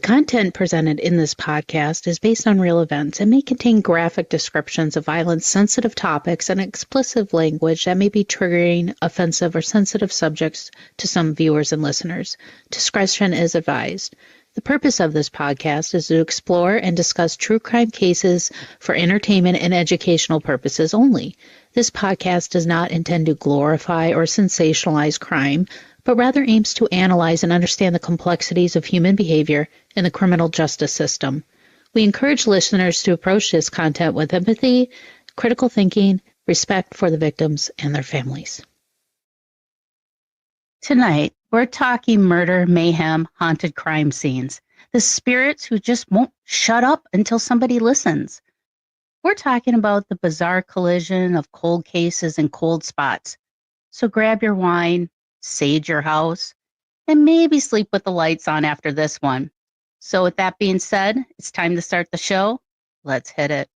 content presented in this podcast is based on real events and may contain graphic descriptions of violence, sensitive topics, and explicit language that may be triggering, offensive, or sensitive subjects to some viewers and listeners. Discretion is advised. The purpose of this podcast is to explore and discuss true crime cases for entertainment and educational purposes only. This podcast does not intend to glorify or sensationalize crime, but rather aims to analyze and understand the complexities of human behavior in the criminal justice system. We encourage listeners to approach this content with empathy, critical thinking, respect for the victims and their families. Tonight, we're talking murder, mayhem, haunted crime scenes. The spirits who just won't shut up until somebody listens. We're talking about the bizarre collision of cold cases and cold spots. So grab your wine, sage your house, and maybe sleep with the lights on after this one. So with that being said, it's time to start the show. Let's hit it.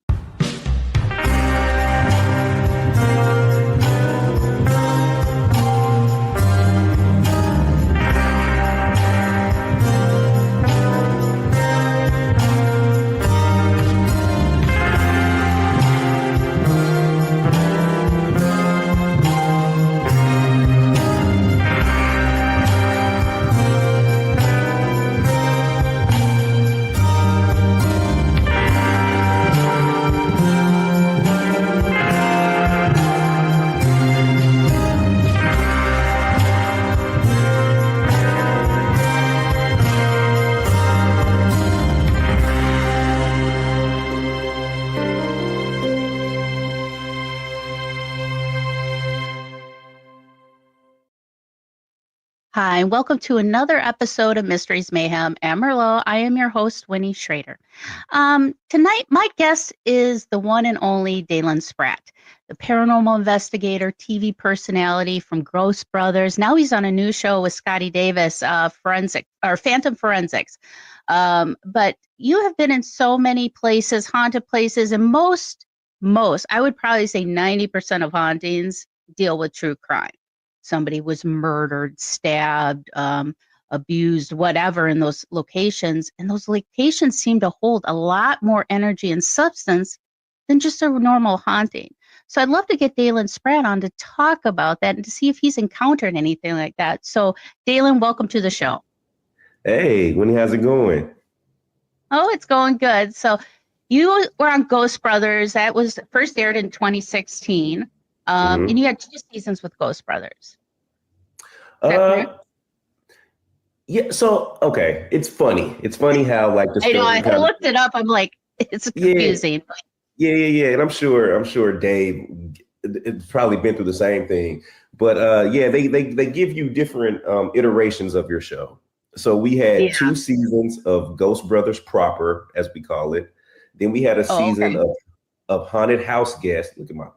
Hi, and welcome to another episode of Mysteries, Mayhem, and Merlot. I am your host, Winnie Schrader. Tonight, my guest is the one and only Dalen Spratt, the paranormal investigator, TV personality from Ghost Brothers. Now he's on a new show with Scotty Davis, Phantom Forensics. But you have been in so many places, haunted places, and most, I would probably say 90% of hauntings deal with true crime. Somebody was murdered, stabbed, abused, whatever in those locations. And those locations seem to hold a lot more energy and substance than just a normal haunting. So I'd love to get Dalen Spratt on to talk about that and to see if he's encountered anything like that. So Dalen, welcome to the show. Hey, Winnie, how's it going? Oh, it's going good. So you were on Ghost Brothers. That was first aired in 2016. And you had 2 seasons with Ghost Brothers. Yeah. So, okay. It's funny. It's funny how like the story I looked it up. I'm like, it's confusing. Yeah. And I'm sure Dave it's probably been through the same thing. But they give you different iterations of your show. So we had 2 seasons of Ghost Brothers proper, as we call it. Then we had a season of Haunted House Guests. Look at my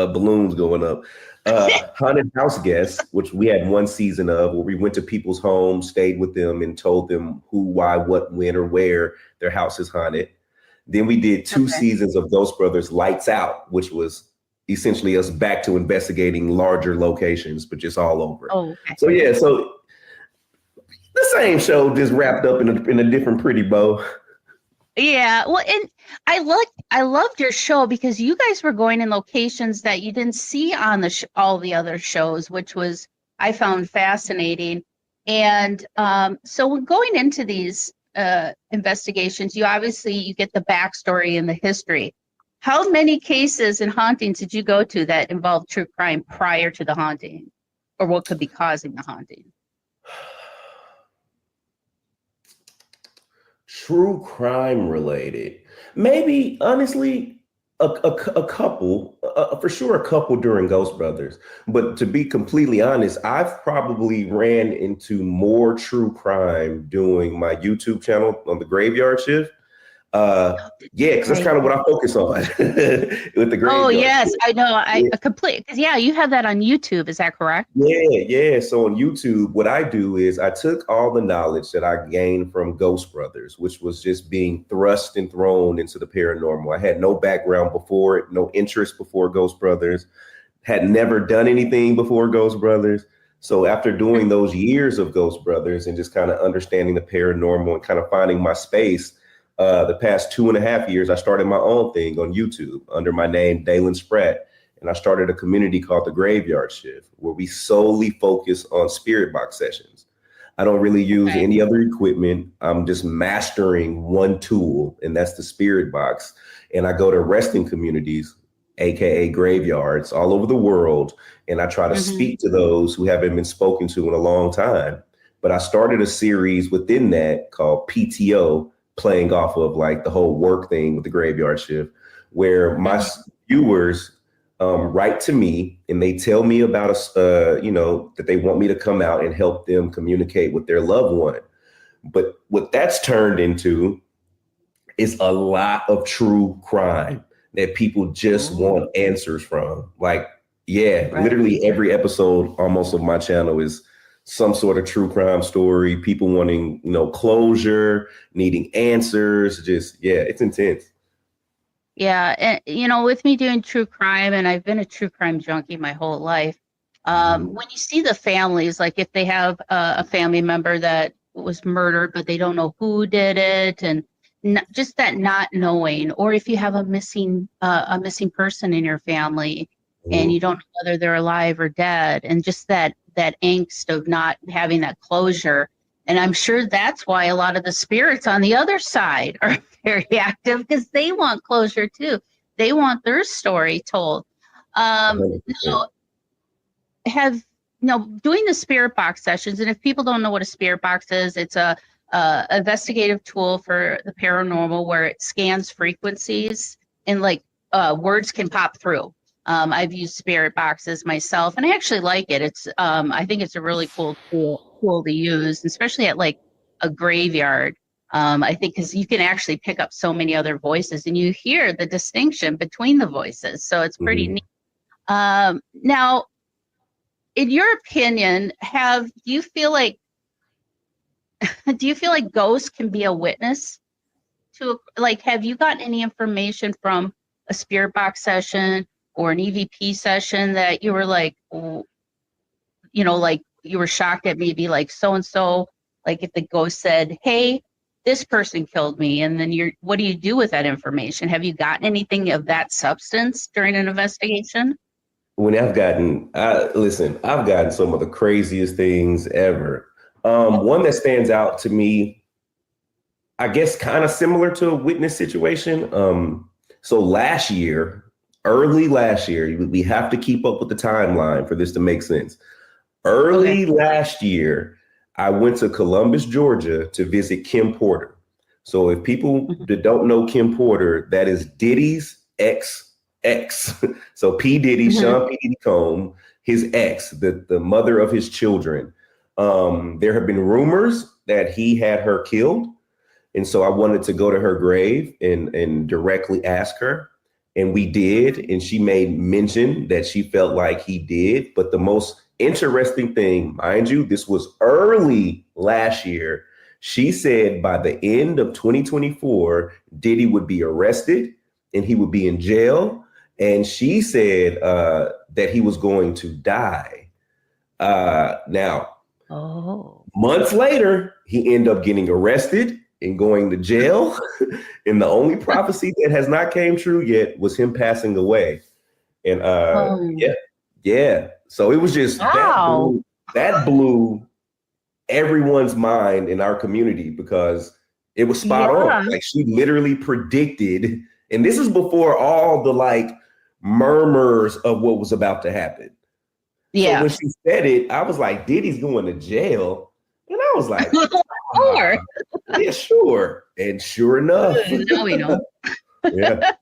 balloons going up. Haunted House Guests, which we had 1 season of, where we went to people's homes, stayed with them, and told them who, why, what, when, or where their house is haunted. Then we did 2 seasons of Ghost Brothers Lights Out, which was essentially us back to investigating larger locations, but just all over. So the same show just wrapped up in a different pretty bow. Yeah, well, and I loved your show because you guys were going in locations that you didn't see on all the other shows, which was I found fascinating. And so when going into these investigations, you get the backstory and the history. How many cases and hauntings did you go to that involved true crime prior to the haunting, or what could be causing the haunting? True crime related, maybe honestly a couple, for sure a couple during Ghost Brothers. But to be completely honest, I've probably ran into more true crime doing my YouTube channel on the Graveyard Shift. Because that's kind of what I focus on with the Graveyard. Oh yes, Shift. I know. I complete because you have that on YouTube. Is that correct? Yeah. So on YouTube, what I do is I took all the knowledge that I gained from Ghost Brothers, which was just being thrust and thrown into the paranormal. I had no background before it, no interest before Ghost Brothers, had never done anything before Ghost Brothers. So after doing those years of Ghost Brothers and just kind of understanding the paranormal and kind of finding my space, the past 2.5 years, I started my own thing on YouTube under my name, Dalen Spratt. And I started a community called the Graveyard Shift, where we solely focus on spirit box sessions. I don't really use any other equipment. I'm just mastering one tool, and that's the spirit box. And I go to resting communities, AKA graveyards, all over the world. And I try to speak to those who haven't been spoken to in a long time. But I started a series within that called PTO, playing off of like the whole work thing with the Graveyard Shift, where my viewers write to me and they tell me about that they want me to come out and help them communicate with their loved one. But what that's turned into is a lot of true crime that people just want answers from. Like, literally every episode almost of my channel is some sort of true crime story, people wanting, closure, needing answers. Just, it's intense. Yeah. And, with me doing true crime, and I've been a true crime junkie my whole life. When you see the families, like if they have a family member that was murdered, but they don't know who did it, and just that not knowing, or if you have a missing person in your family and you don't know whether they're alive or dead, and just that angst of not having that closure. And I'm sure that's why a lot of the spirits on the other side are very active, because they want closure too. They want their story told. Doing the spirit box sessions, and if people don't know what a spirit box is, it's a investigative tool for the paranormal where it scans frequencies and words can pop through. I've used spirit boxes myself, and I actually like it. It's I think it's a really cool tool to use, especially at like a graveyard. I think because you can actually pick up so many other voices and you hear the distinction between the voices. So it's pretty neat. Now, in your opinion, do you feel like ghosts can be a witness to, have you gotten any information from a spirit box session or an EVP session that you were you were shocked at, maybe like so-and-so, like if the ghost said, hey, this person killed me, and then what do you do with that information? Have you gotten anything of that substance during an investigation? I've gotten some of the craziest things ever. One that stands out to me, I guess kind of similar to a witness situation. So early last year, we have to keep up with the timeline for this to make sense. Last year, I went to Columbus, Georgia to visit Kim Porter. So if people that don't know Kim Porter, that is Diddy's ex. So P. Diddy, Sean P. Diddy Combs, his ex, the mother of his children. There have been rumors that he had her killed. And so I wanted to go to her grave and directly ask her. And we did. And she made mention that she felt like he did. But the most interesting thing, mind you, this was early last year. She said by the end of 2024, Diddy would be arrested and he would be in jail. And she said that he was going to die. Months later, he ended up getting arrested and going to jail. And the only prophecy that has not came true yet was him passing away. And so it was just that blew everyone's mind in our community, because it was spot on. Like, she literally predicted, and this is before all the murmurs of what was about to happen. Yeah. So when she said it, I was like, Diddy's going to jail. And I was like, sure. Yeah, sure. And sure enough. Now we know. Yeah.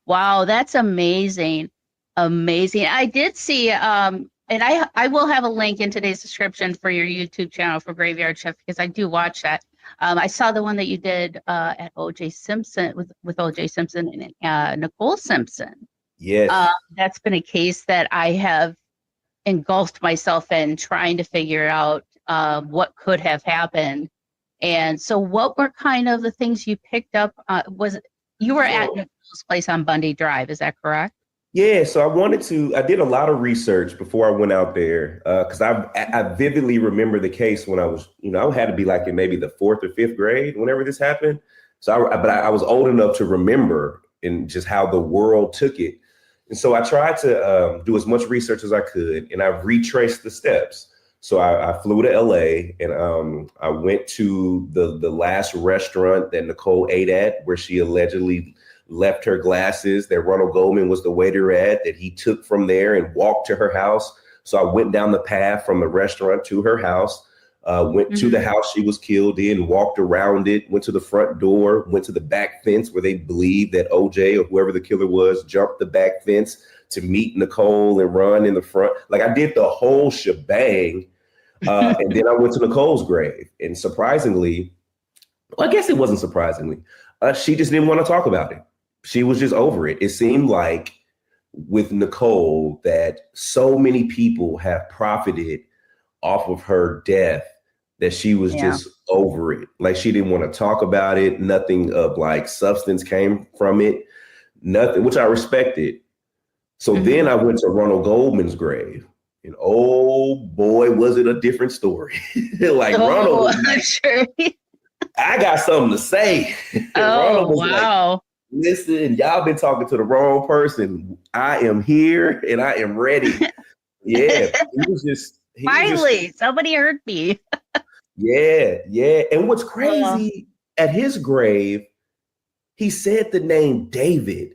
Wow, that's amazing. Amazing. I did see, and I will have a link in today's description for your YouTube channel for Graveyard Shift, because I do watch that. I saw the one that you did at OJ Simpson with OJ Simpson and Nicole Simpson. Yes. That's been a case that I have engulfed myself in, trying to figure out what could have happened. And so what were kind of the things you picked up? You were at Nicole's place on Bundy Drive, is that correct? Yeah, so I did a lot of research before I went out there because I vividly remember the case when I was, I had to be like in maybe the fourth or fifth grade whenever this happened. But I was old enough to remember and just how the world took it. And so I tried to do as much research as I could, and I retraced the steps. So I flew to LA, and I went to the last restaurant that Nicole ate at, where she allegedly left her glasses that Ronald Goldman was the waiter at, that he took from there and walked to her house. So I went down the path from the restaurant to her house, went to the house she was killed in, walked around it, went to the front door, went to the back fence where they believed that OJ or whoever the killer was jumped the back fence to meet Nicole and run in the front. Like, I did the whole shebang. And then I went to Nicole's grave. And surprisingly, well, I guess it wasn't surprisingly, she just didn't want to talk about it. She was just over it. It seemed like with Nicole that so many people have profited off of her death that she was just over it. Like, she didn't want to talk about it. Nothing of like substance came from it. Nothing, which I respected. So then I went to Ronald Goldman's grave. And oh boy, was it a different story. Ronald was like, sure. I got something to say. Oh, wow. Like, listen, y'all been talking to the wrong person. I am here and I am ready. Yeah. Finally, somebody heard me. Yeah. And what's crazy, at his grave, he said the name David.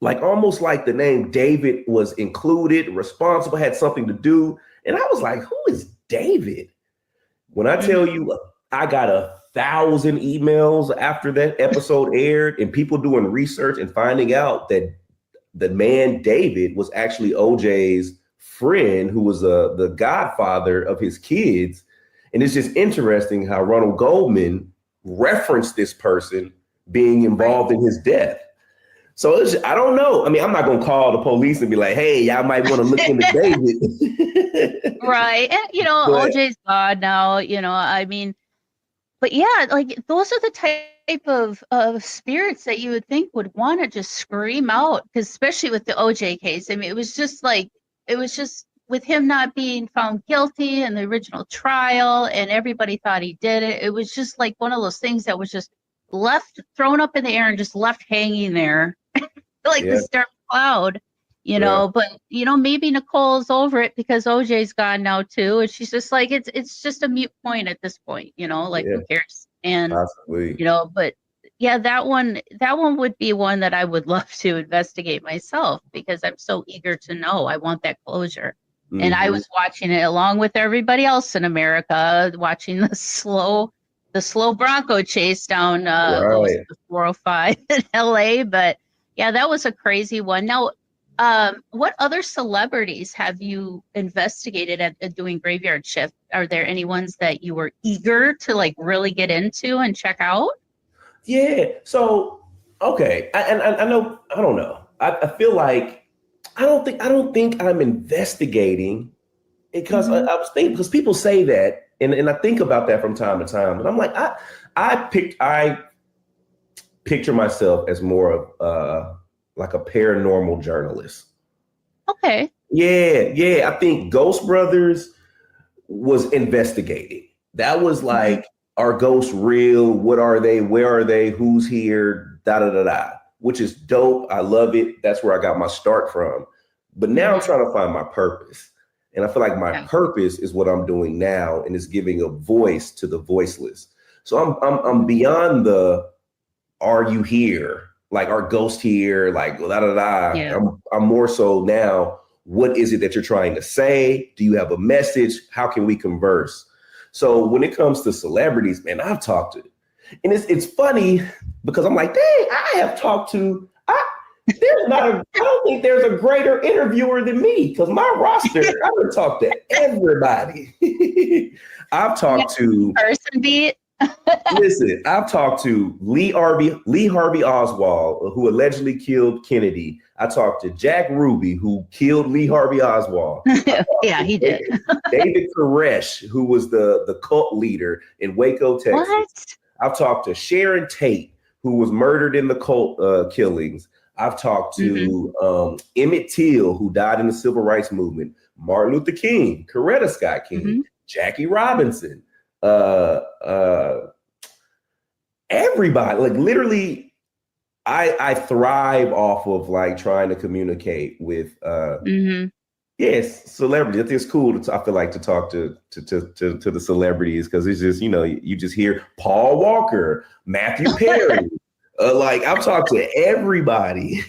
Like, almost like the name David was included, responsible, had something to do. And I was like, who is David? When I tell you, I got 1,000 emails after that episode aired, and people doing research and finding out that the man David was actually OJ's friend, who was the godfather of his kids. And it's just interesting how Ronald Goldman referenced this person being involved in his death. So I don't know. I mean, I'm not going to call the police and be like, hey, y'all might want to look into David. Right. And, OJ's gone now, I mean, but yeah, like, those are the type of spirits that you would think would want to just scream out, because especially with the OJ case. I mean, it was just with him not being found guilty in the original trial and everybody thought he did it. It was just like one of those things that was just thrown up in the air and just left hanging there. Like this dark cloud, but maybe Nicole's over it because OJ's gone now too. And she's just like, it's just a mute point at this point, who cares? And, possibly. But yeah, that one would be one that I would love to investigate myself, because I'm so eager to know. I want that closure. And I was watching it along with everybody else in America, watching the slow Bronco chase down the 405 in LA. But yeah, that was a crazy one. Now, what other celebrities have you investigated at doing graveyard shift? Are there any ones that you were eager to like really get into and check out? Yeah. So, okay. I know, I don't know. I feel like, I don't think I'm investigating, because I was thinking, because people say that, and I think about that from time to time, and I'm like, I picture myself as more of like a paranormal journalist. Okay. Yeah. I think Ghost Brothers was investigating. That was like, are ghosts real? What are they? Where are they? Who's here? Da da da da. Which is dope. I love it. That's where I got my start from. But now I'm trying to find my purpose. And I feel like my purpose is what I'm doing now, and it's giving a voice to the voiceless. So I'm beyond the, are you here? Like, are ghosts here? Like, da da da. Yeah. I'm more so now, what is it that you're trying to say? Do you have a message? How can we converse? So when it comes to celebrities, man, I've talked to, and it's funny because I'm like, dang, I have talked to, I don't think there's a greater interviewer than me, because my roster, I've talked to everybody. I've talked to person beat. Listen, I've talked to Lee Harvey Oswald, who allegedly killed Kennedy. I talked to Jack Ruby, who killed Lee Harvey Oswald. Yeah, he did. David Koresh, who was the cult leader in Waco, Texas. What? I've talked to Sharon Tate, who was murdered in the cult killings. I've talked Mm-hmm. to Emmett Till, who died in the civil rights movement, Martin Luther King, Coretta Scott King, Mm-hmm. Jackie Robinson, everybody. Like literally, I thrive off of like trying to communicate with Mm-hmm. yes, celebrities. I think it's cool I feel like to talk to the celebrities because it's just, you just hear Paul Walker, Matthew Perry. Like I've talked to everybody.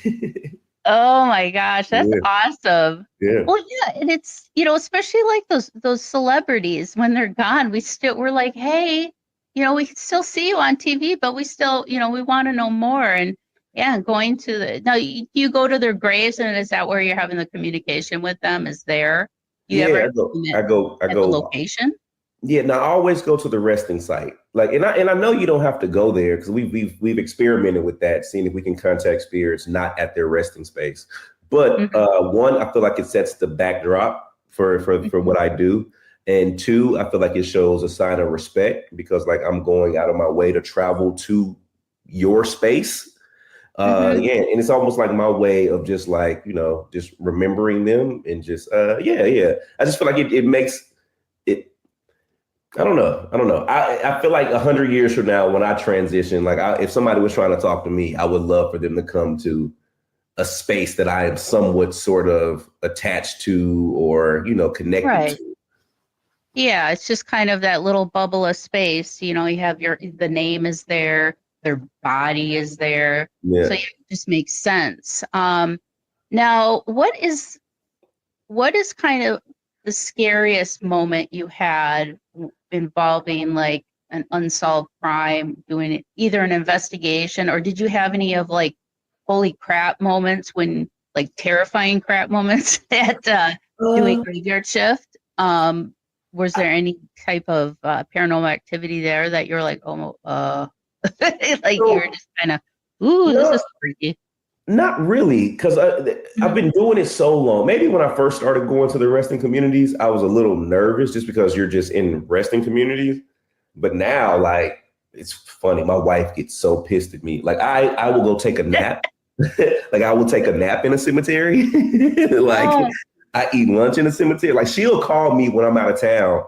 Oh my gosh, that's Yeah, awesome. yeah. Well, yeah, and it's, especially like those celebrities when they're gone, we're like, hey, we can still see you on TV, but we still, we want to know more. And yeah, going to now you go to their graves, and is that where you're having the communication with them? Is there you Yeah, ever I go, met I go, I at the go. location? Yeah, now I always go to the resting site. Like, and I know you don't have to go there because we've experimented with that, seeing if we can contact spirits not at their resting space. But Mm-hmm. one, I feel like it sets the backdrop for Mm-hmm. what I do, and two, I feel like it shows a sign of respect because like I'm going out of my way to travel to your space. Mm-hmm. Yeah, and it's almost like my way of just like just remembering them and just yeah. I just feel like it makes it. I don't know. I feel like 100 years from now, when I transition, like if somebody was trying to talk to me, I would love for them to come to a space that I am somewhat sort of attached to or, connected Right. to. Yeah, it's just kind of that little bubble of space. You have the name is there, their body is there. So Yeah. yeah, it just makes sense. Now what is kind of the scariest moment you had involving like an unsolved crime, doing it, either an investigation, or did you have any of like holy crap moments when like terrifying crap moments at doing Uh, graveyard shift? Was there any type of paranormal activity there that you're like, oh, like you were so, just kind of, ooh, this no, is freaky. not really, because I've Mhm. been doing it so long. Maybe when I first started going to the resting communities, I was a little nervous just because you're just in resting communities. But now, like, it's funny. My wife gets so pissed at me. Like, I will go take a nap. Like, I will take a nap in a cemetery. Like, Oh, I eat lunch in a cemetery. Like, she'll call me when I'm out of town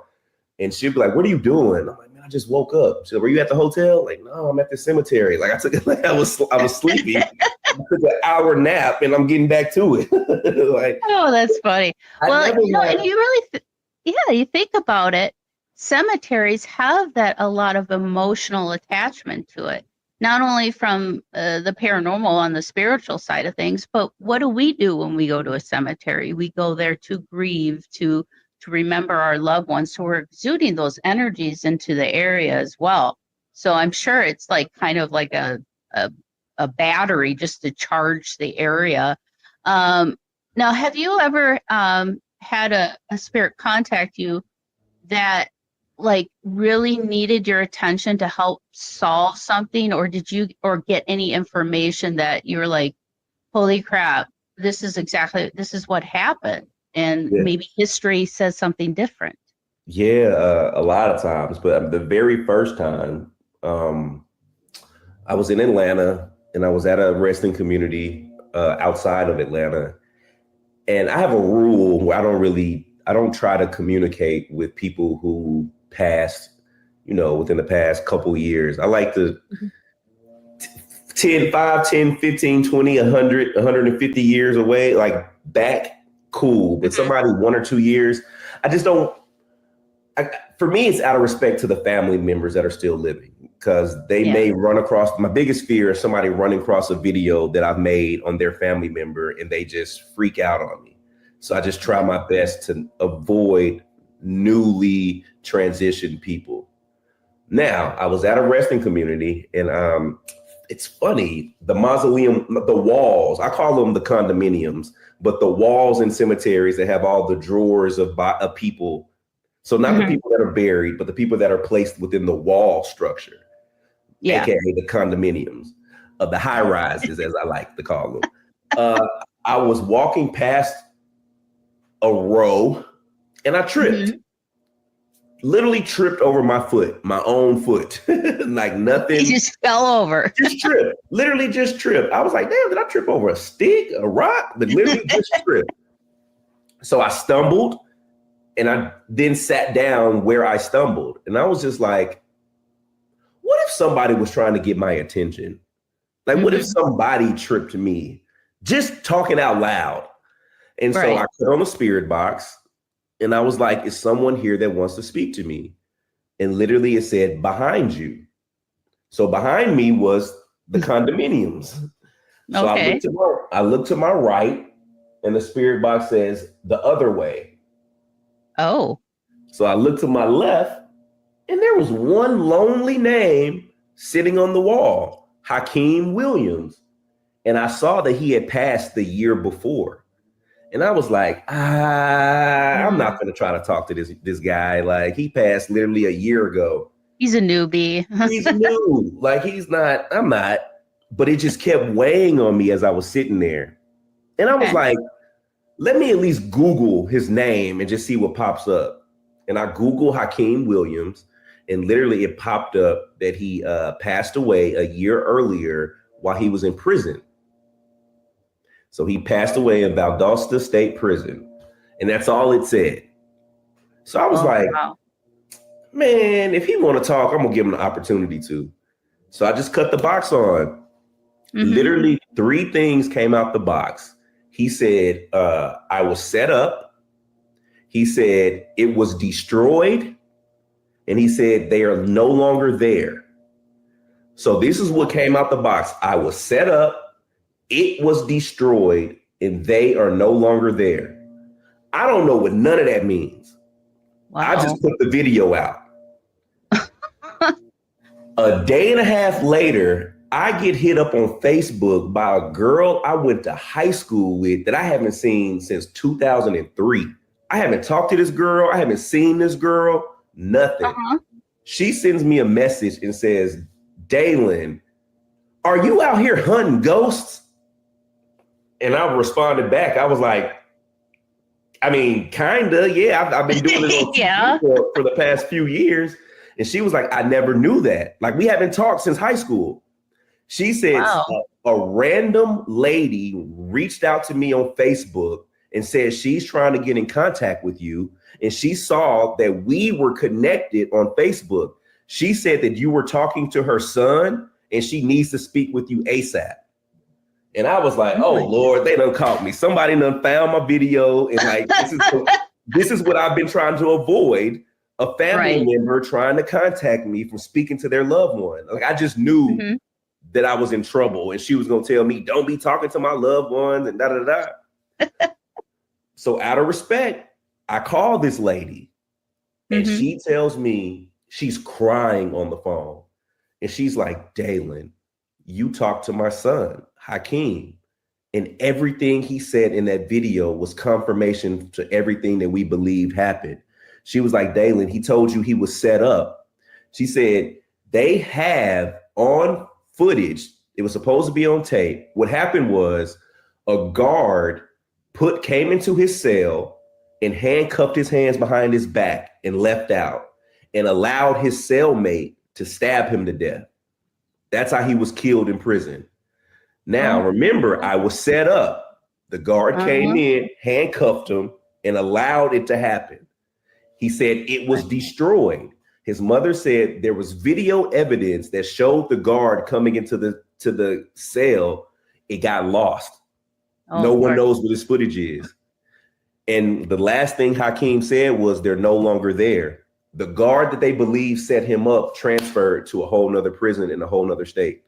and she'll be like, "What are you doing?" I'm like, "Man, I just woke up." She's like, "Were you at the hotel?" Like, "No, I'm at the cemetery." Like, I took it like I was sleepy. I took an hour nap and I'm getting back to it. Like, oh, that's funny. I Well, never and like, you really, yeah, you think about it, cemeteries have that a lot of emotional attachment to it. Not only from the paranormal on the spiritual side of things, but what do we do when we go to a cemetery? We go there to grieve, to remember our loved ones. So we're exuding those energies into the area as well. So I'm sure it's like kind of like a, a battery just to charge the area. Um, Now, have you ever had a spirit contact you that like really needed your attention to help solve something, or did you or get any information that you're like, holy crap, this is what happened, and yeah, maybe history says something different? yeah, a lot of times. But the very first time, um, I was in Atlanta and I was at a resting community outside of Atlanta. And I have a rule where I don't try to communicate with people who passed, within the past couple years. I like to Mhm. 10, 5, 10, 15, 20, 100, 150 years away, like back, cool. But Mhm. somebody 1 or 2 years, I just don't. For me, it's out of respect to the family members that are still living because they Yeah. may run across. My biggest fear is somebody running across a video that I've made on their family member and they just freak out on me. So I just try Mhm. my best to avoid newly transitioned people. Now, I was at a resting community and it's funny, the mausoleum, the walls, I call them the condominiums, but the walls in cemeteries that have all the drawers of people. So not the Mhm. people that are buried, but the people that are placed within the wall structure, Yeah. aka the condominiums, of the high rises, as I like to call them. Uh, I was walking past a row and I tripped. Mhm. literally tripped over my foot, my own foot. Like nothing. He just fell over. Just tripped. Literally just tripped. I was like, damn, did I trip over a stick, a rock? But literally just tripped. So I stumbled and I then sat down where I stumbled. And I was just like, what if somebody was trying to get my attention? Like, what if somebody tripped me? Just talking out loud. And so I put on the spirit box and I was like, is someone here that wants to speak to me? And literally it said, behind you. So behind me was the condominiums. So I looked to my right and the spirit box says the other way. Oh. So I looked to my left and there was one lonely name sitting on the wall, Hakeem Williams. And I saw that he had passed the year before. And I was like, I'm not going to try to talk to this guy. Like, he passed literally a year ago. He's a newbie. He's new. Like, I'm not. But it just kept weighing on me as I was sitting there. And I was like, let me at least Google his name and just see what pops up. And I Googled Hakeem Williams, and literally it popped up that he passed away a year earlier while he was in prison. So he passed away in Valdosta State Prison. And that's all it said. So I was man, if he want to talk, I'm going to give him the opportunity to. So I just cut the box on. Literally 3 things came out the box. He said, I was set up. He said, it was destroyed. And he said, they are no longer there. So this is what came out the box. I was set up. It was destroyed and they are no longer there. I don't know what none of that means. Wow. I just put the video out. A day and a half later, I get hit up on Facebook by a girl I went to high school with that I haven't seen since 2003. I haven't talked to this girl. I haven't seen this girl, nothing. She sends me a message and says, Dalen, are you out here hunting ghosts? And I responded back. I was like, I mean, kinda, yeah. I've been doing it on TV for the past few years. And she was like, I never knew that. Like, we haven't talked since high school. She said a random lady reached out to me on Facebook and said she's trying to get in contact with you. And she saw that we were connected on Facebook. She said that you were talking to her son and she needs to speak with you ASAP. And I was like, oh Lord, they done caught me. Somebody done found my video. And like, this is what I've been trying to avoid. A family member trying to contact me from speaking to their loved one. Like, I just knew that I was in trouble and she was going to tell me, don't be talking to my loved ones and So out of respect, I called this lady and she tells me she's crying on the phone. And she's like, Dalen, you talked to my son, Hakeem, and everything he said in that video was confirmation to everything that we believed happened. She was like, Dalen, he told you he was set up. She said, they have on footage, it was supposed to be on tape. What happened was a guard came into his cell and handcuffed his hands behind his back and left out and allowed his cellmate to stab him to death. That's how he was killed in prison. Now, remember, I was set up. The guard came in, handcuffed him, and allowed it to happen. He said it was destroyed. His mother said there was video evidence that showed the guard coming into the cell. It got lost. No one knows what this footage is. And the last thing Hakeem said was they're no longer there. The guard that they believe set him up transferred to a whole nother prison in a whole nother state.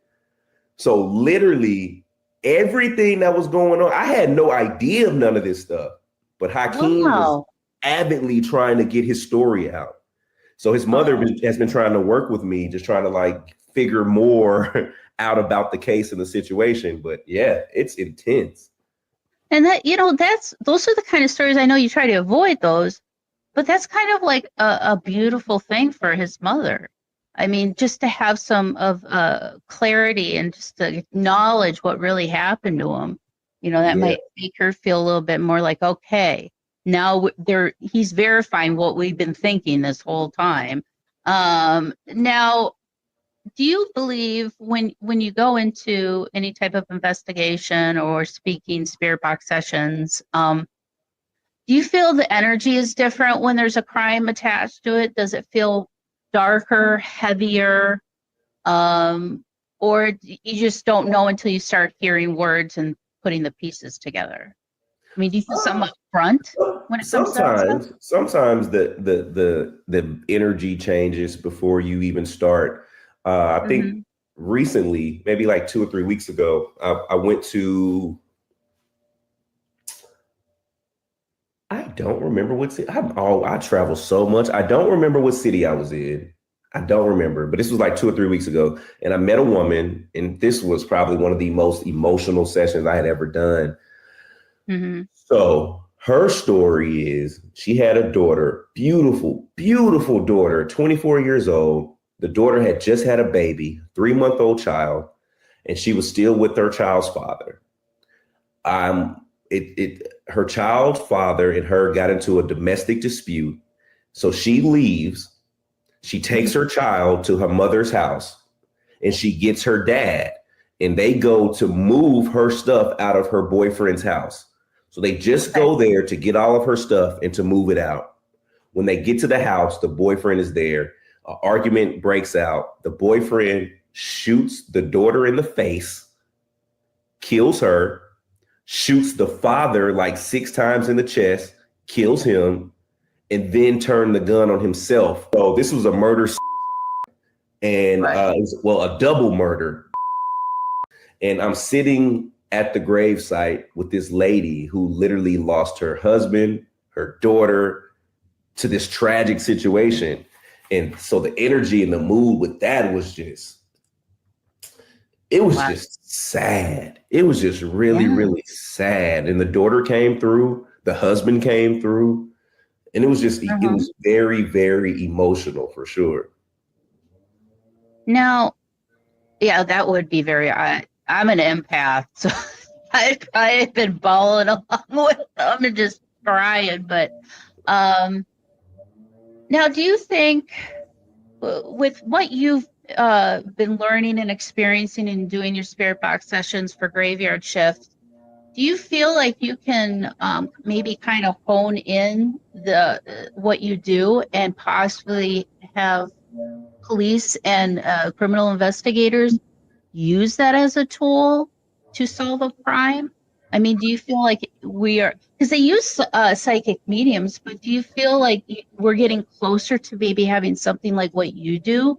So literally everything that was going on, I had no idea of none of this stuff, but Hakeem was avidly trying to get his story out. So his mother has been trying to work with me, just trying to like figure more out about the case and the situation. But yeah, it's intense. And that, those are the kind of stories, I know you try to avoid those, but that's kind of like a beautiful thing for his mother. I mean, just to have some of clarity and just to acknowledge what really happened to him, that might make her feel a little bit more like, okay, now he's verifying what we've been thinking this whole time. Now, do you believe when you go into any type of investigation or speaking spirit box sessions, do you feel the energy is different when there's a crime attached to it? Does it feel darker, heavier, or you just don't know until you start hearing words and putting the pieces together? I mean, do you feel something up front when it comes to that stuff? Sometimes the energy changes before you even start. I think recently, maybe like 2 or 3 weeks ago, I went to, I don't remember what city. I travel so much. I don't remember what city I was in. I don't remember, but this was like 2 or 3 weeks ago. And I met a woman, and this was probably one of the most emotional sessions I had ever done. So her story is she had a daughter, beautiful, beautiful daughter, 24 years old. The daughter had just had a baby, 3-month-old child, and she was still with her child's father. Her child's father and her got into a domestic dispute. So she leaves. She takes her child to her mother's house, and she gets her dad, and they go to move her stuff out of her boyfriend's house. So they just go there to get all of her stuff and to move it out. When they get to the house, the boyfriend is there. An argument breaks out. The boyfriend shoots the daughter in the face, kills her, shoots the father like 6 times in the chest, kills him, and then turned the gun on himself. So this was a murder and a double murder. And I'm sitting at the gravesite with this lady who literally lost her husband, her daughter to this tragic situation. And so the energy and the mood with that was just, it was just sad. It was just really, really sad. And the daughter came through, the husband came through, and it was just, it was very, very emotional for sure. Now, yeah, that would be very, I'm an empath, so I've been bawling along with them and just crying. But now, do you think with what you've been learning and experiencing and doing your spirit box sessions for graveyard shift, do you feel like you can maybe kind of hone in what you do and possibly have police and criminal investigators use that as a tool to solve a crime? I mean, do you feel like we are, because they use psychic mediums, but do you feel like we're getting closer to maybe having something like what you do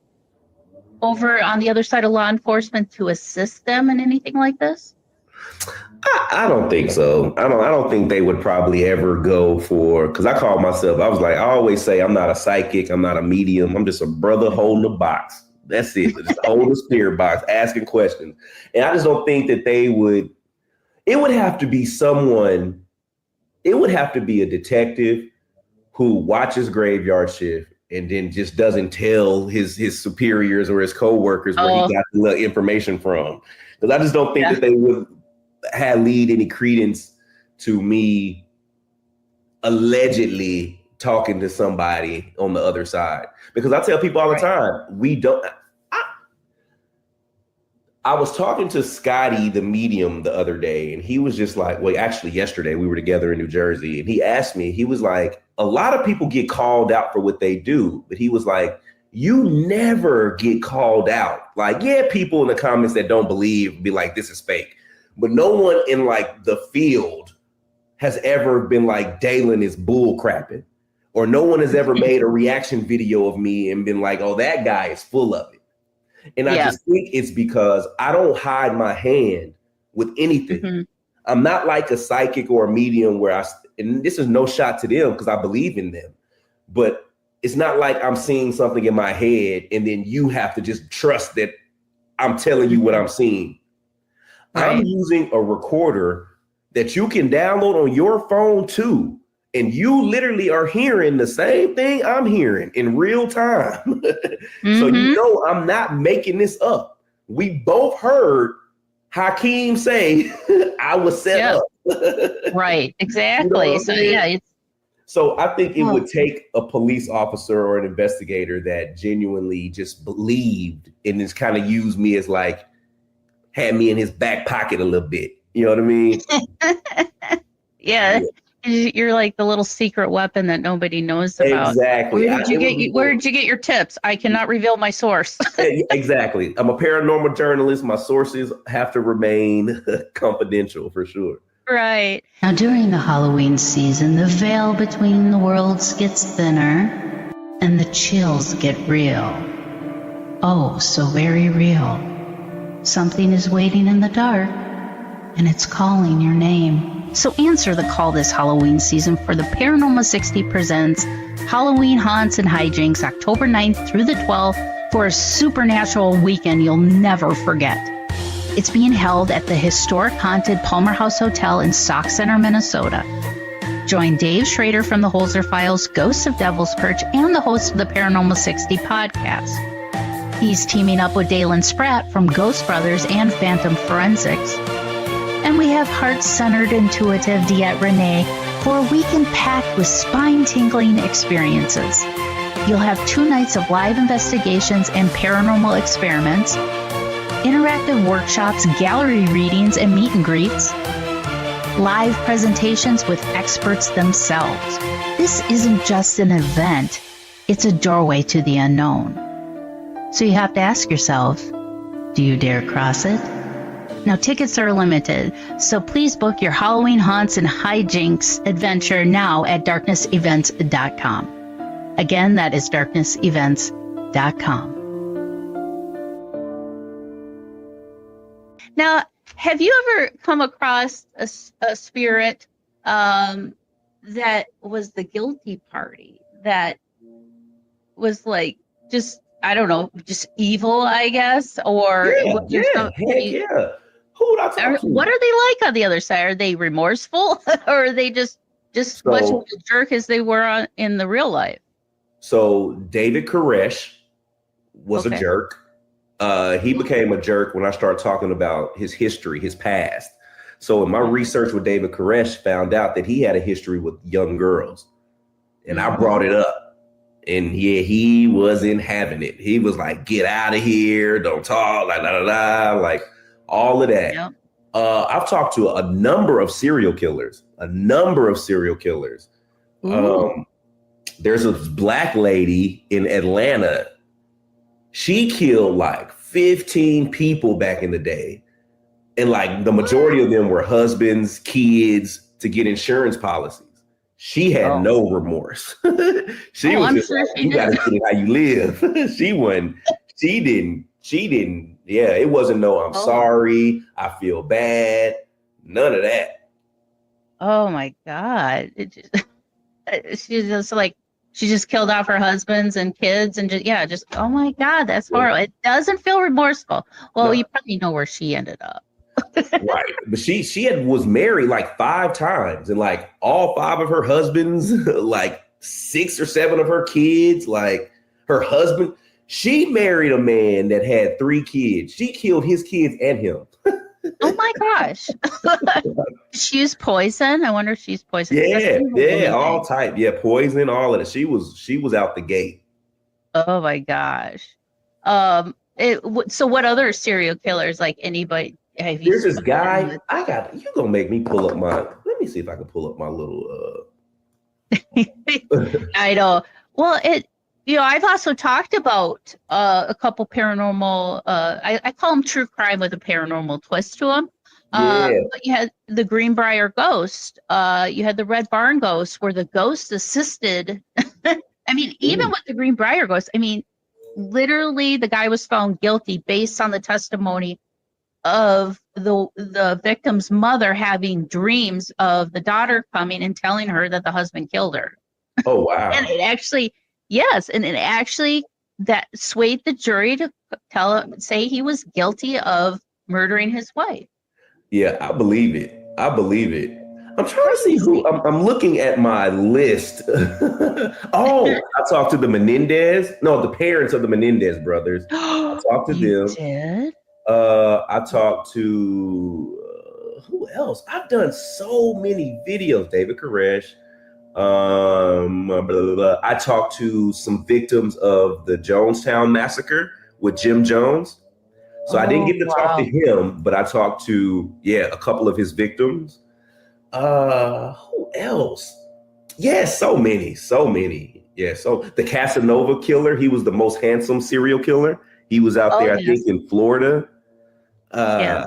over on the other side of law enforcement to assist them in anything like this? I don't think so. I don't think they would probably ever go for, because I call myself, I always say I'm not a psychic, I'm not a medium, I'm just a brother holding a box. That's it. Just holding a spirit box, asking questions. And I just don't think that they would, it would have to be someone, it would have to be a detective who watches graveyard shift and then just doesn't tell his superiors or his coworkers where he got the information from. Because I just don't think that they would lead any credence to me allegedly talking to somebody on the other side. Because I tell people all the time, we don't. I was talking to Scotty, the medium, the other day, and he was just like, well, actually yesterday we were together in New Jersey, and he asked me, he was like, a lot of people get called out for what they do, but he was like, you never get called out. Like, yeah, people in the comments that don't believe be like, this is fake. But no one in like the field has ever been like, Dalen is bull crapping. Or no one has ever made a reaction video of me and been like, oh, that guy is full of it. And I just think it's because I don't hide my hand with anything. I'm not like a psychic or a medium where and this is no shot to them because I believe in them, but it's not like I'm seeing something in my head and then you have to just trust that I'm telling you what I'm seeing. I'm using a recorder that you can download on your phone too. And you literally are hearing the same thing I'm hearing in real time. So you know I'm not making this up. We both heard Hakeem say I was set up. Right, exactly. You know so yeah, So I think it would take a police officer or an investigator that genuinely just believed and just kind of used me as like, had me in his back pocket a little bit. You know what I mean? Yeah. You're like the little secret weapon that nobody knows about. Exactly. Where did you get your tips? I cannot reveal my source. Exactly. I'm a paranormal journalist. My sources have to remain confidential for sure. Right. Now, during the Halloween season, the veil between the worlds gets thinner and the chills get real. Oh, so very real. Something is waiting in the dark, and it's calling your name. So answer the call this Halloween season for the Paranormal 60 presents Halloween Haunts and Hijinks, October 9th through the 12th, for a supernatural weekend you'll never forget. It's being held at the historic haunted Palmer House Hotel in Sauk Center, Minnesota. Join Dave Schrader from the Holzer Files, Ghosts of Devil's Perch, and the host of the Paranormal 60 podcast. He's teaming up with Dalen Spratt from Ghost Brothers and Phantom Forensics. And we have heart-centered, intuitive Diet Renee for a weekend packed with spine-tingling experiences. You'll have 2 nights of live investigations and paranormal experiments, interactive workshops, gallery readings, and meet and greets, live presentations with experts themselves. This isn't just an event, it's a doorway to the unknown. So you have to ask yourself, do you dare cross it? Now, tickets are limited, so please book your Halloween Haunts and Hijinks adventure now at darknessevents.com. Again, that is darknessevents.com. Now, have you ever come across a spirit that was the guilty party, that was like just, I don't know, just evil, I guess? Or yeah. Who would I talk to? What are they like on the other side? Are they remorseful, or are they just much of a jerk as they were in the real life? So David Koresh was a jerk. He became a jerk when I started talking about his history, his past. So in my research with David Koresh, found out that he had a history with young girls. And I brought it up. And he wasn't having it. He was like, get out of here, don't talk, like all of that. Yep. I've talked to a number of serial killers. There's a black lady in Atlanta. She killed like 15 people back in the day. And like the majority of them were husbands, kids, to get insurance policies. She had no remorse. She was just like, you gotta get it how you live. She didn't. Yeah, it wasn't I'm sorry, I feel bad. None of that. Oh my God. She just killed off her husbands and kids and just oh my God, that's horrible. It doesn't feel remorseful. Well, you probably know where she ended up. Right. But she was married like 5 times, and like all 5 of her husbands, like 6 or 7 of her kids, like her husband. She married a man that had 3 kids. She killed his kids and him. Oh my gosh. She used poison. I wonder if she's poison. Yeah, all type. Yeah, poison, all of it. She was out the gate. Oh my gosh. So what other serial killers, like anybody? There's this guy. You gonna make me pull up let me see if I can pull up my little I know. Well, I've also talked about a couple paranormal, I call them true crime with a paranormal twist to them. But you had the Greenbrier ghost. You had the Red Barn ghost, where the ghost assisted. I mean, even with the Greenbrier ghost, I mean, literally the guy was found guilty based on the testimony of the victim's mother having dreams of the daughter coming and telling her that the husband killed her. Oh, wow. And it actually, that swayed the jury to say he was guilty of murdering his wife. Yeah, I believe it. I'm trying to see who. I'm looking at my list. I talked to the the parents of the Menendez brothers. I talked to them. Did? I talked to who else? I've done so many videos. David Koresh. Blah, blah, blah. I talked to some victims of the Jonestown massacre with Jim Jones. So I didn't get to talk to him, but I talked to, a couple of his victims. Who else? Yeah, so many. Yeah, so the Casanova killer, he was the most handsome serial killer. He was out there, I think, in Florida. Yeah,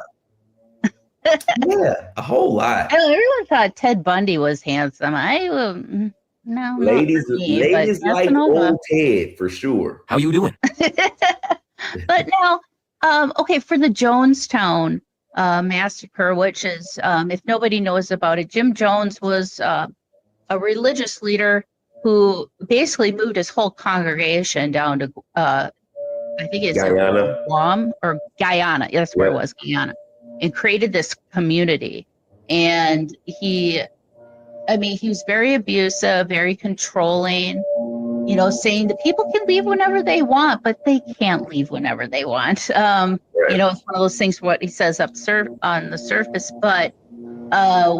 a whole lot. Everyone thought Ted Bundy was handsome. No. Ladies like old Ted for sure. How you doing? But now, for the Jonestown massacre, which is, if nobody knows about it, Jim Jones was a religious leader who basically moved his whole congregation down to, I think it's Guyana. Guam or Guyana. That's where it was, Guyana, and created this community. And he was very abusive, very controlling, saying that people can leave whenever they want, but they can't leave whenever they want. It's one of those things, what he says on the surface. But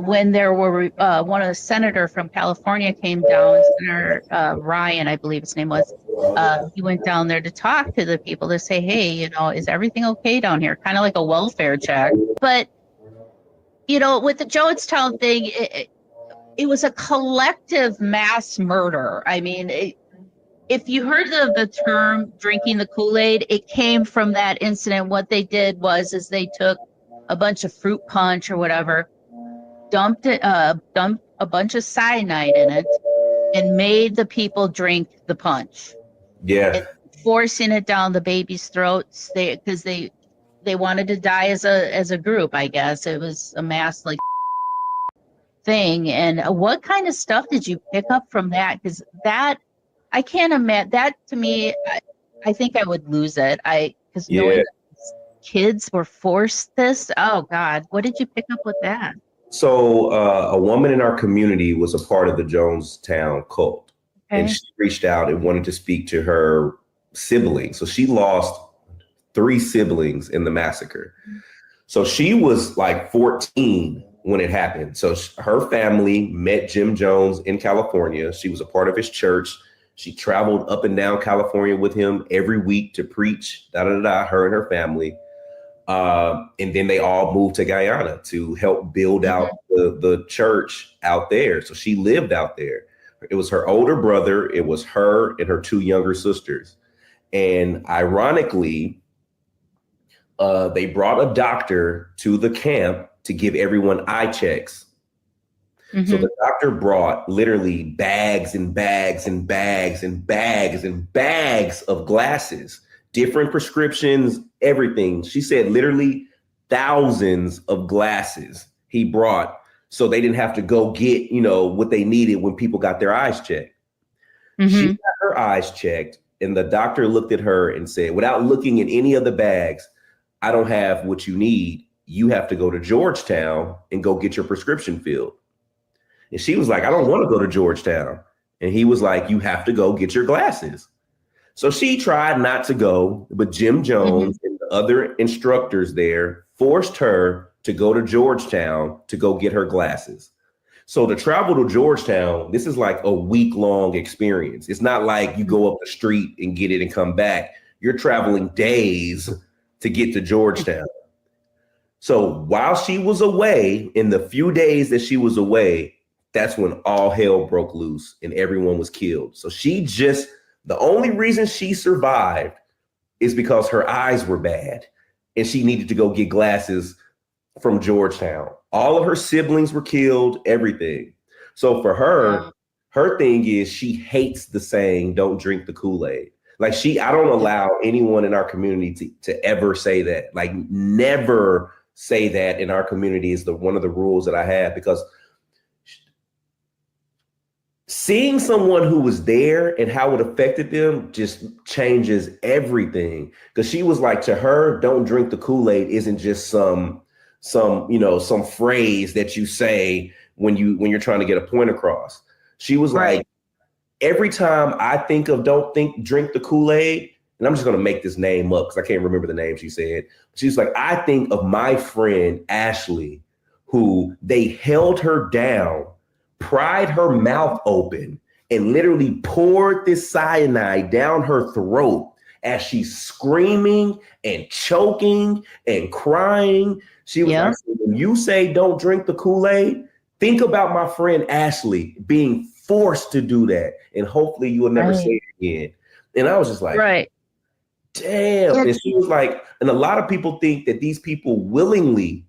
when there were one of the senator from California came down, Senator Ryan, I believe his name was, he went down there to talk to the people to say, hey, is everything okay down here? Kind of like a welfare check. But, with the Jonestown thing, it was a collective mass murder. I mean, if you heard the term drinking the Kool-Aid, it came from that incident. What they did was they took a bunch of fruit punch or whatever, dumped a bunch of cyanide in it, and made the people drink the punch. Yeah. And forcing it down the baby's throats because they wanted to die as a group, I guess. It was a mass thing. And what kind of stuff did you pick up from that? Because that, I can't imagine that. To me, I think I would lose it. Because knowing that kids were forced this. Oh God, what did you pick up with that? So a woman in our community was a part of the Jonestown cult, and she reached out and wanted to speak to her siblings. So she lost 3 siblings in the massacre. So she was like 14 when it happened. So her family met Jim Jones in California. She was a part of his church. She traveled up and down California with him every week to preach, her and her family. And then they all moved to Guyana to help build out the church out there. So she lived out there. It was her older brother. It was her and her 2 younger sisters. And ironically, they brought a doctor to the camp to give everyone eye checks. So the doctor brought literally bags and bags and bags and bags and bags of glasses, different prescriptions, everything. She said literally thousands of glasses he brought so they didn't have to go get, what they needed when people got their eyes checked. She got her eyes checked, and the doctor looked at her and said, without looking at any of the bags, I don't have what you need. You have to go to Georgetown and go get your prescription filled. And she was like, I don't want to go to Georgetown. And he was like, you have to go get your glasses. So she tried not to go, but Jim Jones and the other instructors there forced her to go to Georgetown to go get her glasses. So to travel to Georgetown, this is like a week-long experience. It's not like you go up the street and get it and come back. You're traveling days to get to Georgetown. So while she was away, in the few days that she was away, that's when all hell broke loose and everyone was killed. So the only reason she survived is because her eyes were bad and she needed to go get glasses from Georgetown. All of her siblings were killed, everything. So for her, her thing is she hates the saying, don't drink the Kool-Aid. Like I don't allow anyone in our community to ever say that. Like never say that in our community is one of the rules that I have, because seeing someone who was there and how it affected them just changes everything. Because she was like, to her, don't drink the Kool-Aid isn't just some phrase that you say when you're trying to get a point across. She was like, every time I think of drink the Kool-Aid, and I'm just going to make this name up because I can't remember the name she said. She's like, I think of my friend Ashley, who they held her down pried her mouth open and literally poured this cyanide down her throat as she's screaming and choking and crying. She was like, when you say don't drink the Kool-Aid, think about my friend Ashley being forced to do that. And hopefully you will never say it again. And I was just like, damn. And she was like, and a lot of people think that these people willingly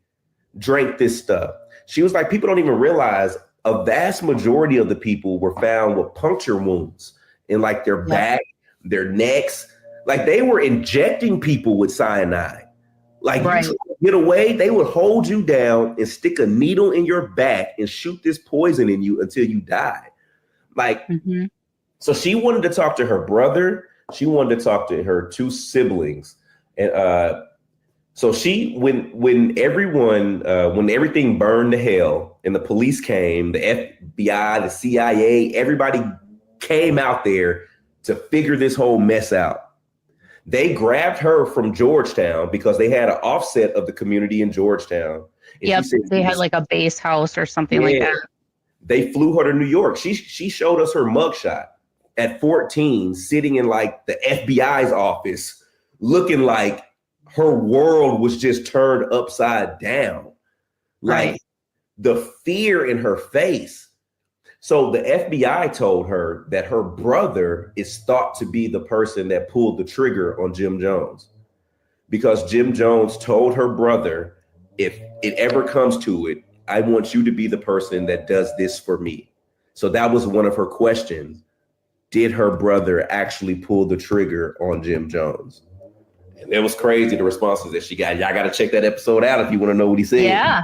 drank this stuff. She was like, people don't even realize a vast majority of the people were found with puncture wounds in like their back, their necks. Like they were injecting people with cyanide. Like you try to get away, they would hold you down and stick a needle in your back and shoot this poison in you until you die. Like, so she wanted to talk to her brother. She wanted to talk to her 2 siblings. And so she, when everything burned to hell and the police came, the FBI, the CIA, everybody came out there to figure this whole mess out. They grabbed her from Georgetown because they had an offset of the community in Georgetown. Yep, they had like a base house or something like that. They flew her to New York. She showed us her mugshot at 14, sitting in like the FBI's office, looking like her world was just turned upside down. Like the fear in her face. So the FBI told her that her brother is thought to be the person that pulled the trigger on Jim Jones, because Jim Jones told her brother, if it ever comes to it, I want you to be the person that does this for me. So that was one of her questions. Did her brother actually pull the trigger on Jim Jones? And it was crazy, the responses that she got. Y'all got to check that episode out if you want to know what he said. Yeah.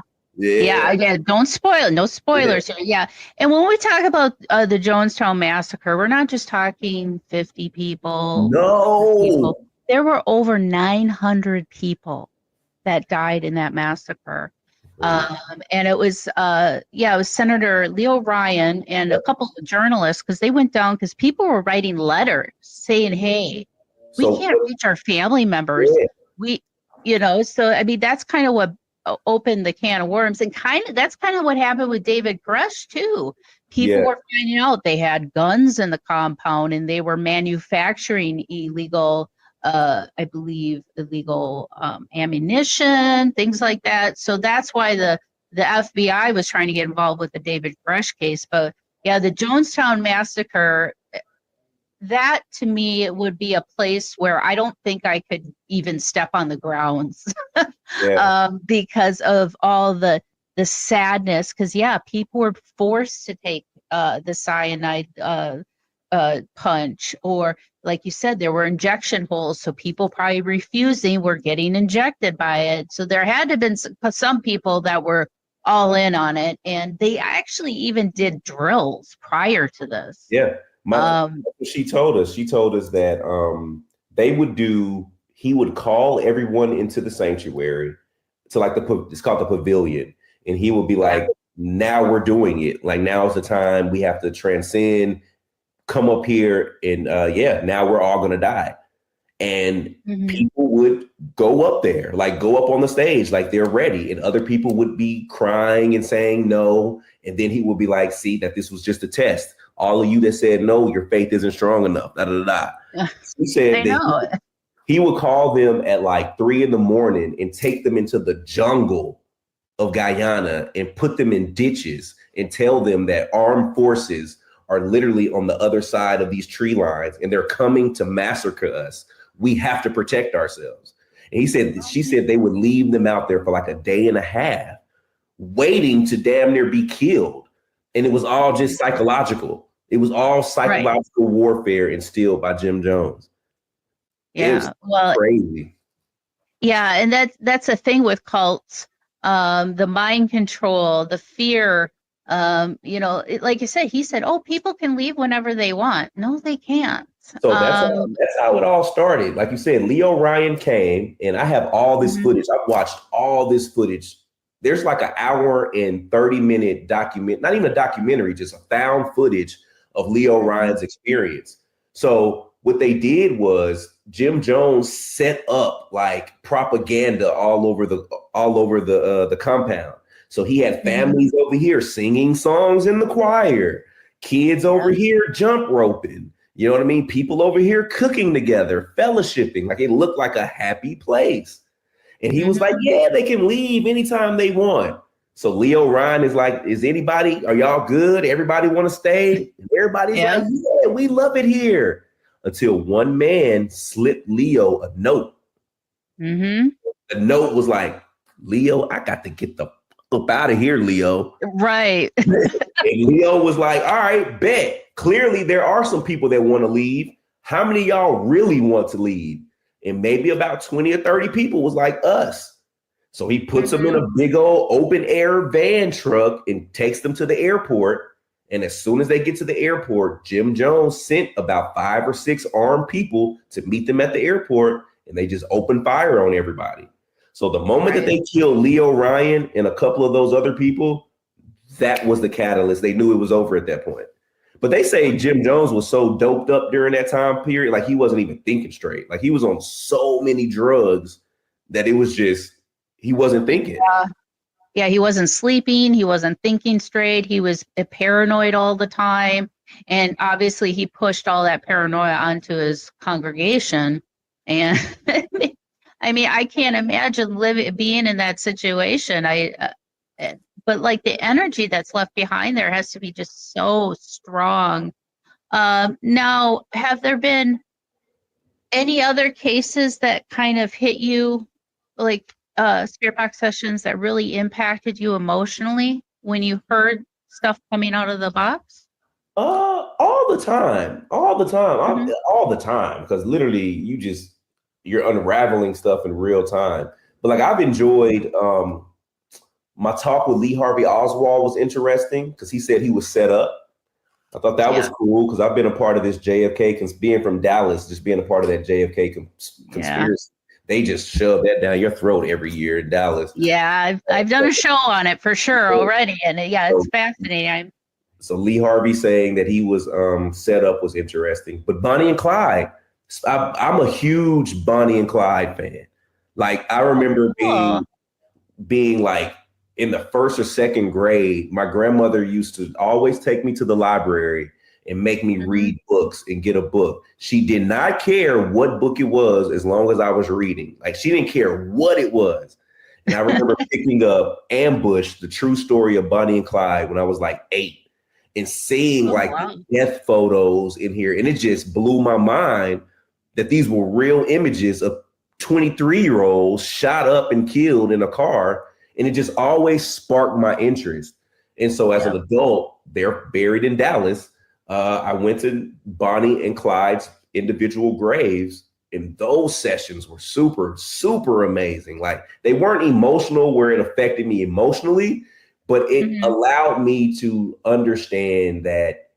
Don't spoil it. No spoilers. Yeah. And when we talk about the Jonestown massacre, we're not just talking 50 people. No. There were over 900 people that died in that massacre. And it was Senator Leo Ryan and a couple of journalists, because they went down because people were writing letters saying, hey, we can't reach our family members. So I mean, that's kind of what opened the can of worms, and that's kind of what happened with David Grush too. People were finding out they had guns in the compound and they were manufacturing illegal ammunition, things like that. So that's why the FBI was trying to get involved with the David Grush case. But yeah, the Jonestown massacre, that to me, it would be a place where I don't think I could even step on the grounds because of all the sadness. Because people were forced to take the cyanide punch, or like you said, there were injection holes, so people probably refusing were getting injected by it. So there had to have been some people that were all in on it, and they actually even did drills prior to this. She told us that he would call everyone into the sanctuary to like it's called the pavilion, and he would be like, now we're doing it, like now's the time, we have to transcend, come up here, and now we're all gonna die. And people would go up there, like go up on the stage like they're ready, and other people would be crying and saying no, and then he would be like, see that this was just a test. All of you that said no, your faith isn't strong enough. He said that he would call them at like 3 a.m. and take them into the jungle of Guyana and put them in ditches and tell them that armed forces are literally on the other side of these tree lines and they're coming to massacre us. We have to protect ourselves. And she said they would leave them out there for like a day and a half, waiting to damn near be killed. And it was all just psychological. It was all psychological warfare instilled by Jim Jones. Yeah, crazy. Yeah, and that's a thing with cults. The mind control, the fear. Like you said, he said, "Oh, people can leave whenever they want." No, they can't. So that's how it all started. Like you said, Leo Ryan came, and I have all this footage. I've watched all this footage. There's like an hour and 30-minute document, not even a documentary, just a found footage of Leo Ryan's experience. So what they did was Jim Jones set up like propaganda all over the compound. So he had families over here singing songs in the choir, kids over here jump roping. You know what I mean? People over here cooking together, fellowshipping. Like it looked like a happy place. And he was like, yeah, they can leave anytime they want. So Leo Ryan is like, are y'all good? Everybody want to stay? And everybody's like, yeah, we love it here. Until one man slipped Leo a note. The note was like, Leo, I got to get the up out of here, Leo. Right. And Leo was like, all right, bet. Clearly there are some people that want to leave. How many of y'all really want to leave? And maybe about 20 or 30 people was like us. So he puts them in a big old open air van truck and takes them to the airport. And as soon as they get to the airport, Jim Jones sent about 5 or 6 armed people to meet them at the airport, and they just opened fire on everybody. So the moment that they killed Leo Ryan and a couple of those other people, that was the catalyst. They knew it was over at that point. But they say Jim Jones was so doped up during that time period, like he wasn't even thinking straight. Like he was on so many drugs that it was just, he wasn't thinking. Yeah, he wasn't sleeping. He wasn't thinking straight. He was paranoid all the time. And obviously he pushed all that paranoia onto his congregation. And I mean, I can't imagine being in that situation. But like the energy that's left behind there has to be just so strong. Now, have there been any other cases that kind of hit you, like spirit box sessions that really impacted you emotionally when you heard stuff coming out of the box? All the time, all the time, because literally you're unraveling stuff in real time. But like I've enjoyed my talk with Lee Harvey Oswald was interesting because he said he was set up. I thought that was cool because I've been a part of this JFK, being from Dallas, just being a part of that JFK conspiracy. They just shove that down your throat every year in Dallas. Yeah, I've done a show on it for sure already. And it's fascinating. So Lee Harvey saying that he was set up was interesting. But Bonnie and Clyde, I'm a huge Bonnie and Clyde fan. Like I remember being like in the 1st or 2nd grade, my grandmother used to always take me to the library and make me read books and get a book. She did not care what book it was as long as I was reading. Like she didn't care what it was. And I remember picking up Ambush, the true story of Bonnie and Clyde when I was like 8 and seeing death photos in here. And it just blew my mind that these were real images of 23-year-olds shot up and killed in a car. And it just always sparked my interest. And so as an adult, they're buried in Dallas. I went to Bonnie and Clyde's individual graves, and those sessions were super, super amazing. Like they weren't emotional where it affected me emotionally, but it allowed me to understand that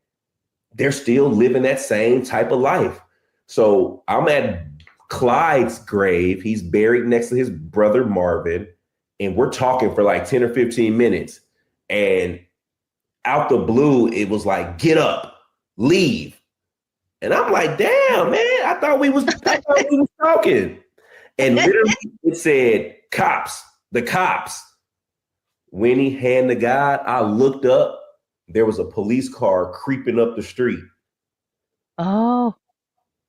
they're still living that same type of life. So I'm at Clyde's grave. He's buried next to his brother, Marvin. And we're talking for like 10 or 15 minutes. And out the blue, it was like, get up, leave. And I'm like, damn, man, I thought we was talking. And literally it said, cops, the cops. Winnie, hand to God, I looked up. There was a police car creeping up the street. Oh.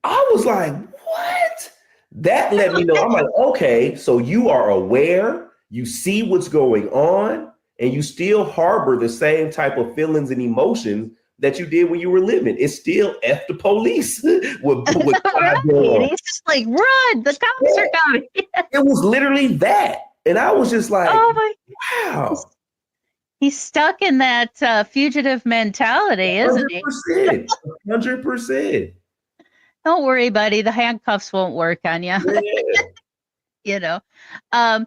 I was like, what? That let me know. I'm like, okay, so you are aware. You see what's going on, and you still harbor the same type of feelings and emotions that you did when you were living. It's still F the police. He's just like, run, the cops are coming. It was literally that. And I was just like, wow. He's stuck in that fugitive mentality, isn't he? 100%. Don't worry, buddy. The handcuffs won't work on you. Yeah. Now,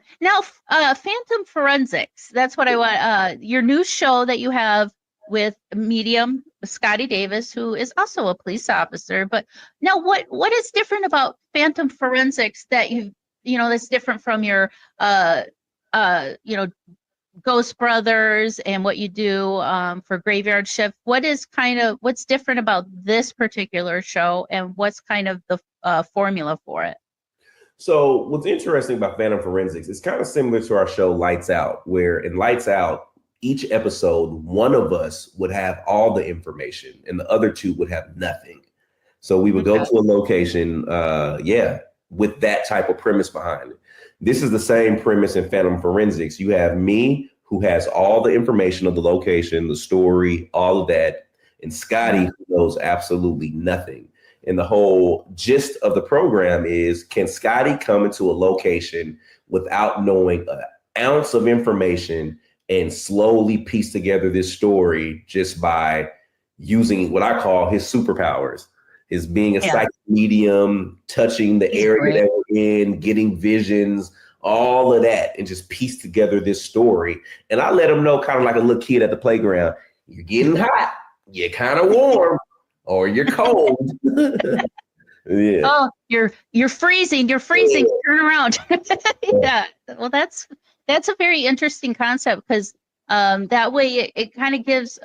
Phantom Forensics. That's what I want. Your new show that you have with medium Scotty Davis, who is also a police officer. But now, what is different about Phantom Forensics that that's different from your Ghost Brothers and what you do for Graveyard Shift? What's different about this particular show, and what's kind of the formula for it? So what's interesting about Phantom Forensics, it's kind of similar to our show Lights Out, where in Lights Out, each episode, one of us would have all the information and the other two would have nothing. So we would go to a location, with that type of premise behind it. This is the same premise in Phantom Forensics. You have me, who has all the information of the location, the story, all of that, and Scotty, who knows absolutely nothing. And the whole gist of the program is, can Scotty come into a location without knowing an ounce of information and slowly piece together this story just by using what I call his superpowers, his being a psychic medium, touching the area that we're in, getting visions, all of that, and just piece together this story. And I let him know, kind of like a little kid at the playground, you're getting hot, you're kind of warm, or you're cold. Yeah. Oh, you're freezing. You're freezing. Yeah. Turn around. Yeah. Well, that's a very interesting concept, because that way it kind of gives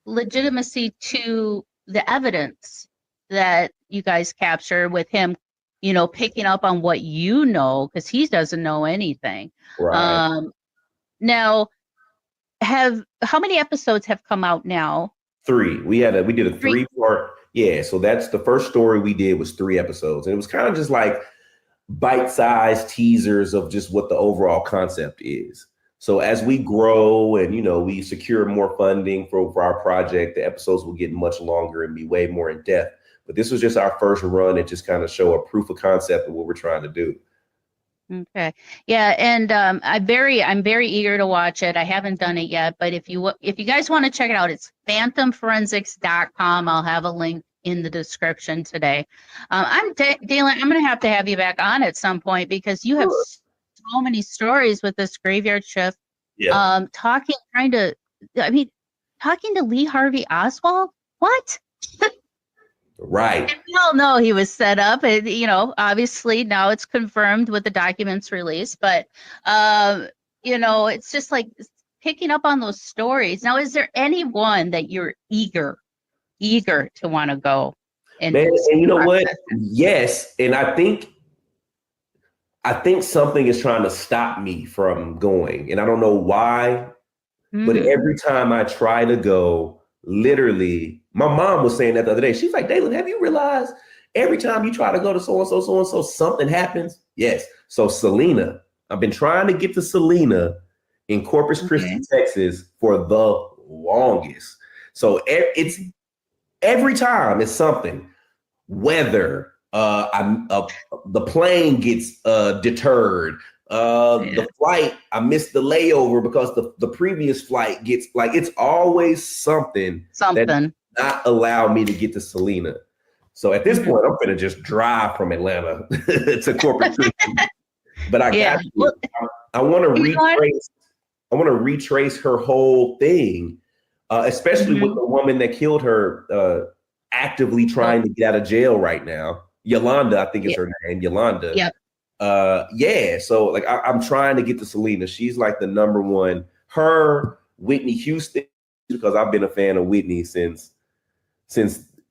legitimacy to the evidence that you guys capture with him, picking up on what because he doesn't know anything. Right. Now, how many episodes have come out now? 3. We did a 3-part. Yeah. So that's the first story we did was 3 episodes. And it was kind of just like bite-sized teasers of just what the overall concept is. So as we grow and, we secure more funding for our project, the episodes will get much longer and be way more in depth. But this was just our first run and just kind of show a proof of concept of what we're trying to do. Okay. Yeah. And I'm very eager to watch it. I haven't done it yet, but if you guys want to check it out, it's phantomforensics.com. I'll have a link in the description today. Dalen, I'm going to have you back on at some point, because you have so many stories with this graveyard shift. Yeah. Talking to Lee Harvey Oswald. What? Right. And we all know he was set up, and obviously now it's confirmed with the documents released, but it's just like picking up on those stories. Now, is there anyone that you're eager to want to go and you know what? Yes. And I think something is trying to stop me from going, and I don't know why, but every time I try to go, literally, my mom was saying that the other day. She's like, Dalen, have you realized every time you try to go to so-and-so, something happens? Yes. So Selena, I've been trying to get to Selena in Corpus Christi, Texas for the longest. So it's every time it's something. Weather, the plane gets deterred. The flight, I missed the layover because the previous flight gets, like, it's always something that not allow me to get to Selena. So at this point, I'm gonna just drive from Atlanta to Corpus Christi. But I want to retrace her whole thing, especially with the woman that killed her, actively trying to get out of jail right now. Yolanda, I think is her name. Yolanda. Yep. So like I'm trying to get to Selena. She's like the number one. Her, Whitney Houston, because I've been a fan of Whitney since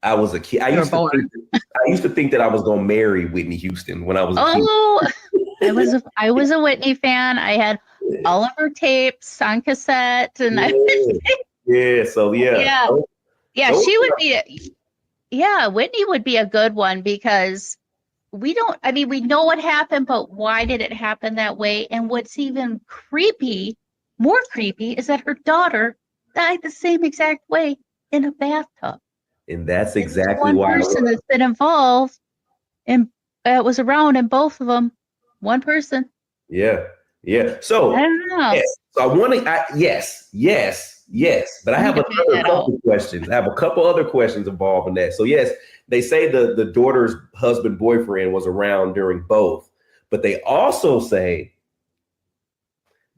I was a kid. I used to think that I was gonna marry Whitney Houston when I was a kid. I was a Whitney fan. I had all of her tapes on cassette, and she would be. Whitney would be a good one, because we know what happened, but why did it happen that way? And what's even more creepy, is that her daughter died the same exact way in a bathtub. And that's exactly why one person that's been involved and was around in both of them. One person. Yeah. So I don't know. So I want to. Yes. But I have another couple questions. I have a couple other questions involved in that. So yes, they say the daughter's husband, boyfriend was around during both, but they also say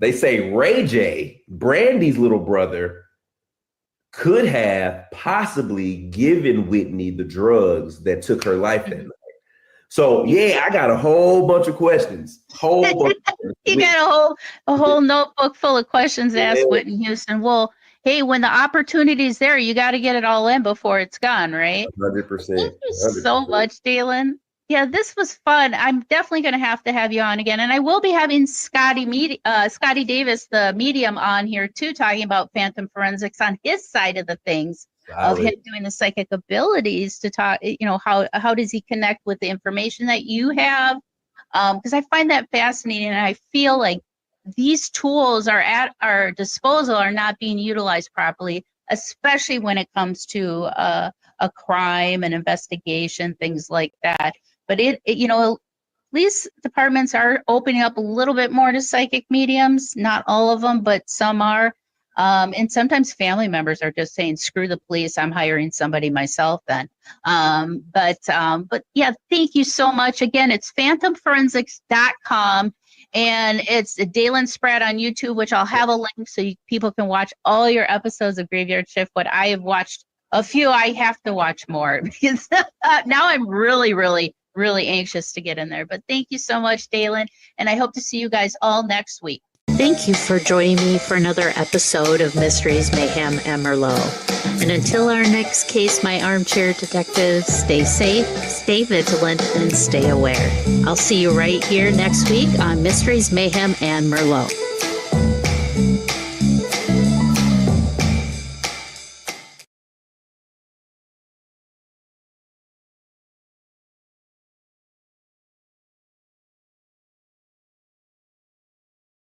Ray J, Brandy's little brother, could have possibly given Whitney the drugs that took her life that night. So I got a whole bunch of questions. You got a whole notebook full of questions to ask Whitney Houston. Well, hey, when the opportunity's there, you got to get it all in before it's gone, right? 100%. Thank you so much, Dalen. Yeah, this was fun. I'm definitely going to have you on again. And I will be having Scotty Davis, the medium, on here too, talking about phantom forensics on his side of the things, of him doing the psychic abilities to talk, how does he connect with the information that you have? Because I find that fascinating, and I feel like these tools are at our disposal are not being utilized properly, especially when it comes to a crime and investigation, things like that. But police departments are opening up a little bit more to psychic mediums. Not all of them, but some are. And sometimes family members are just saying, screw the police, I'm hiring somebody myself then. But yeah, thank you so much. Again, it's phantomforensics.com, and it's Dalen Spratt on YouTube, which I'll have a link so people can watch all your episodes of Graveyard Shift. But I have watched a few. I have to watch more because now I'm really, really, really anxious to get in there. But thank you so much, Dalen, and I hope to see you guys all next week. Thank you for joining me for another episode of Mysteries, Mayhem, and Merlot. And until our next case, my armchair detectives, stay safe, stay vigilant, and stay aware. I'll see you right here next week on Mysteries, Mayhem, and Merlot.